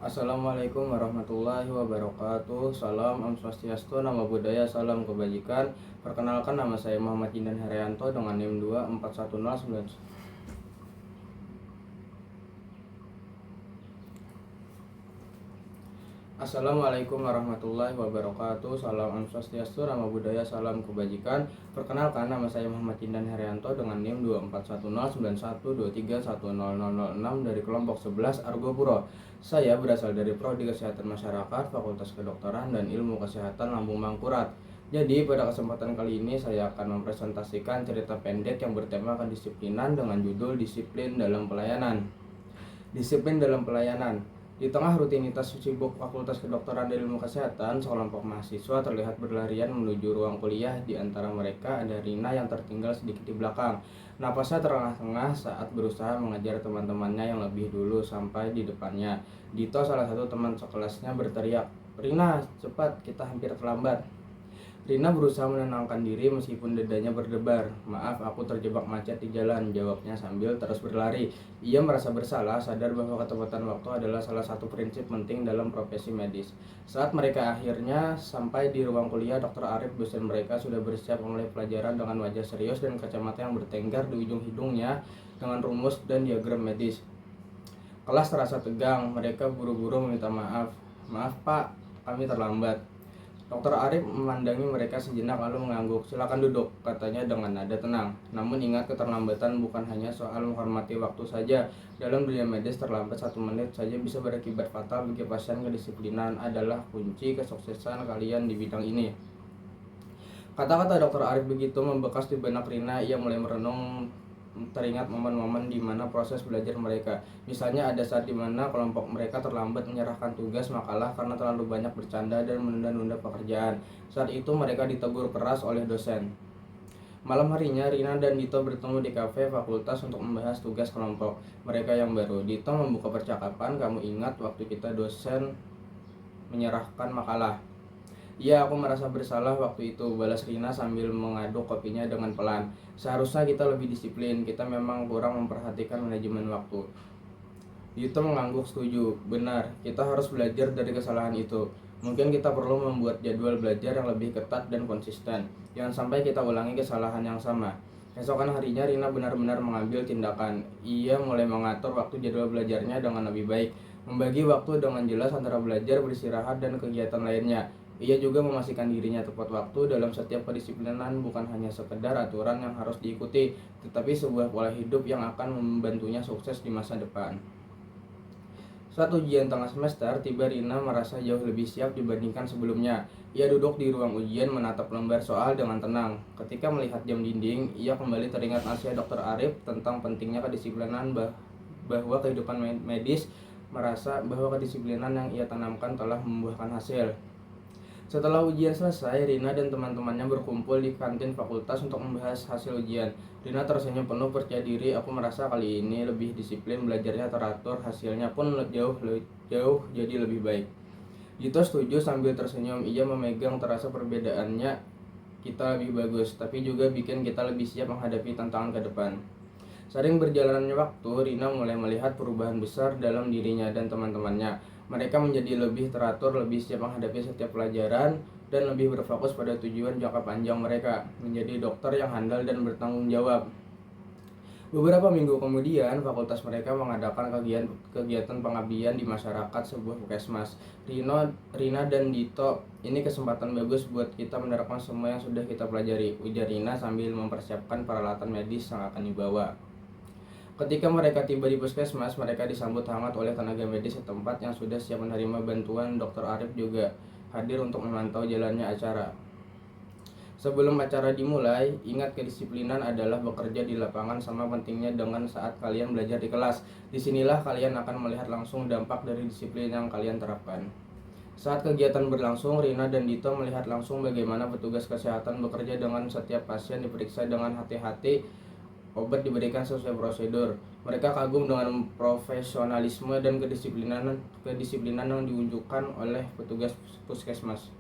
Assalamualaikum warahmatullahi wabarakatuh. Salam Om Swastiastu, Namo Buddhaya, salam kebajikan. Perkenalkan, nama saya Muhammad Jindan Herianto dengan NIM 24109. Assalamualaikum warahmatullahi wabarakatuh. Salam Om Swastiastu, Namo Buddhaya, salam kebajikan. Perkenalkan, nama saya Muhammad Jindan Herianto dengan NIM 2410912310006 dari kelompok 11 Argopuro. Saya berasal dari Prodi Kesehatan Masyarakat, Fakultas Kedokteran dan Ilmu Kesehatan Lambung Mangkurat. Jadi pada kesempatan kali ini saya akan mempresentasikan cerita pendek yang bertema kedisiplinan dengan judul Disiplin dalam Pelayanan. Disiplin dalam pelayanan. Di tengah rutinitas sibuk Fakultas Kedokteran dan Ilmu Kesehatan, sekelompok mahasiswa terlihat berlarian menuju ruang kuliah. Di antara mereka ada Rina yang tertinggal sedikit di belakang. Napasnya terengah-engah saat berusaha mengejar teman-temannya yang lebih dulu sampai di depannya. Dito, salah satu teman sekelasnya, berteriak, "Rina, cepat, kita hampir terlambat." Rina berusaha menenangkan diri meskipun dadanya berdebar. "Maaf, aku terjebak macet di jalan," jawabnya sambil terus berlari. Ia merasa bersalah, sadar bahwa ketepatan waktu adalah salah satu prinsip penting dalam profesi medis. Saat mereka akhirnya sampai di ruang kuliah, Dr. Arif, dosen mereka, sudah bersiap memulai pelajaran dengan wajah serius dan kacamata yang bertengkar di ujung hidungnya dengan rumus dan diagram medis. Kelas terasa tegang, mereka buru-buru meminta maaf. "Maaf Pak, kami terlambat." Dr. Arif memandangi mereka sejenak lalu mengangguk. "Silakan duduk," katanya dengan nada tenang. "Namun ingat, keterlambatan bukan hanya soal menghormati waktu saja. Dalam dunia medis, terlambat 1 menit saja bisa berakibat fatal bagi pasien. Kedisiplinan adalah kunci kesuksesan kalian di bidang ini." Kata-kata Dr. Arif begitu membekas di benak Rina. Ia mulai merenung, teringat momen-momen di mana proses belajar mereka. Misalnya ada saat di mana kelompok mereka terlambat menyerahkan tugas makalah karena terlalu banyak bercanda dan menunda-nunda pekerjaan. Saat itu mereka ditegur keras oleh dosen. Malam harinya, Rina dan Dito bertemu di kafe fakultas untuk membahas tugas kelompok mereka yang baru. Dito membuka percakapan, "Kamu ingat waktu kita dosen menyerahkan makalah?" "Iya, aku merasa bersalah waktu itu," balas Rina sambil mengaduk kopinya dengan pelan. "Seharusnya kita lebih disiplin, kita memang kurang memperhatikan manajemen waktu." Dito mengangguk setuju. "Benar, kita harus belajar dari kesalahan itu. Mungkin kita perlu membuat jadwal belajar yang lebih ketat dan konsisten. Jangan sampai kita ulangi kesalahan yang sama." Esokan harinya, Rina benar-benar mengambil tindakan. Ia mulai mengatur waktu jadwal belajarnya dengan lebih baik, membagi waktu dengan jelas antara belajar, beristirahat, dan kegiatan lainnya. Ia juga memastikan dirinya tepat waktu. Dalam setiap kedisiplinan bukan hanya sekedar aturan yang harus diikuti, tetapi sebuah pola hidup yang akan membantunya sukses di masa depan. Saat ujian tengah semester tiba, Rina merasa jauh lebih siap dibandingkan sebelumnya. Ia duduk di ruang ujian menatap lembar soal dengan tenang. Ketika melihat jam dinding, ia kembali teringat nasihat Dr. Arif tentang pentingnya kedisiplinan, bahwa kehidupan medis, merasa bahwa kedisiplinan yang ia tanamkan telah membuahkan hasil. Setelah ujian selesai, Rina dan teman-temannya berkumpul di kantin fakultas untuk membahas hasil ujian. Rina tersenyum penuh percaya diri. "Aku merasa kali ini lebih disiplin, belajarnya teratur, hasilnya pun jauh jadi lebih baik." Dito setuju sambil tersenyum. Ia memegang, terasa perbedaannya kita lebih bagus, tapi juga bikin kita lebih siap menghadapi tantangan ke depan. Sering berjalannya waktu, Rina mulai melihat perubahan besar dalam dirinya dan teman-temannya. Mereka menjadi lebih teratur, lebih siap menghadapi setiap pelajaran, dan lebih berfokus pada tujuan jangka panjang mereka, menjadi dokter yang handal dan bertanggung jawab. Beberapa minggu kemudian, fakultas mereka mengadakan kegiatan pengabdian di masyarakat, sebuah puskesmas. Rina dan Dito, "Ini kesempatan bagus buat kita menerapkan semua yang sudah kita pelajari," ujar Rina sambil mempersiapkan peralatan medis yang akan dibawa. Ketika mereka tiba di puskesmas, mereka disambut hangat oleh tenaga medis setempat yang sudah siap menerima bantuan. Dr. Arif juga hadir untuk memantau jalannya acara. "Sebelum acara dimulai, ingat, kedisiplinan adalah bekerja di lapangan sama pentingnya dengan saat kalian belajar di kelas. Disinilah kalian akan melihat langsung dampak dari disiplin yang kalian terapkan." Saat kegiatan berlangsung, Rina dan Dito melihat langsung bagaimana petugas kesehatan bekerja dengan setiap pasien diperiksa dengan hati-hati, obat diberikan sesuai prosedur. Mereka kagum dengan profesionalisme dan kedisiplinan yang diunjukkan oleh petugas puskesmas.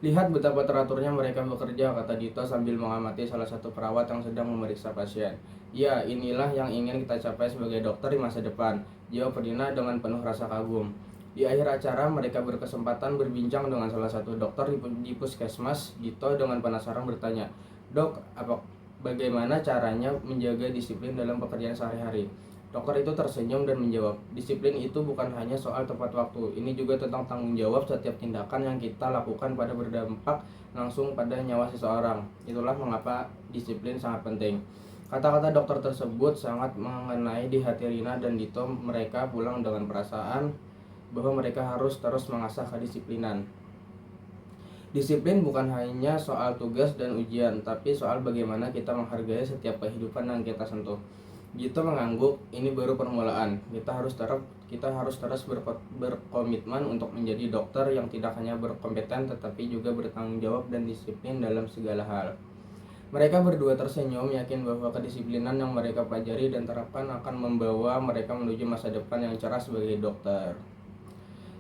"Lihat betapa teraturnya mereka bekerja," kata Dito sambil mengamati salah satu perawat yang sedang memeriksa pasien. "Ya, inilah yang ingin kita capai sebagai dokter di masa depan," jawab Rina dengan penuh rasa kagum. Di akhir acara, mereka berkesempatan berbincang dengan salah satu dokter di puskesmas. Gito dengan penasaran bertanya, "Dok, bagaimana caranya menjaga disiplin dalam pekerjaan sehari-hari?" Dokter itu tersenyum dan menjawab, "Disiplin itu bukan hanya soal tepat waktu, ini juga tentang tanggung jawab. Setiap tindakan yang kita lakukan pada berdampak langsung pada nyawa seseorang. Itulah mengapa disiplin sangat penting." Kata-kata dokter tersebut sangat mengenai di hati Rina dan Dito. Mereka pulang dengan perasaan bahwa mereka harus terus mengasah kedisiplinan. Disiplin bukan hanya soal tugas dan ujian, tapi soal bagaimana kita menghargai setiap kehidupan yang kita sentuh. Gitu mengangguk, ini baru permulaan. Kita harus terus berkomitmen untuk menjadi dokter yang tidak hanya berkompeten tetapi juga bertanggung jawab dan disiplin dalam segala hal. Mereka berdua tersenyum, yakin bahwa kedisiplinan yang mereka pelajari dan terapkan akan membawa mereka menuju masa depan yang cerah sebagai dokter.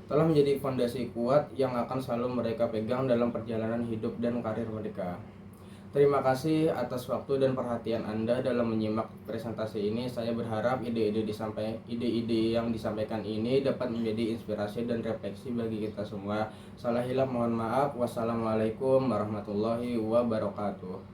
Telah menjadi fondasi kuat yang akan selalu mereka pegang dalam perjalanan hidup dan karir mereka. Terima kasih atas waktu dan perhatian Anda dalam menyimak presentasi ini. Saya berharap ide-ide yang disampaikan ini dapat menjadi inspirasi dan refleksi bagi kita semua. Salah hilaf mohon maaf. Wassalamualaikum warahmatullahi wabarakatuh.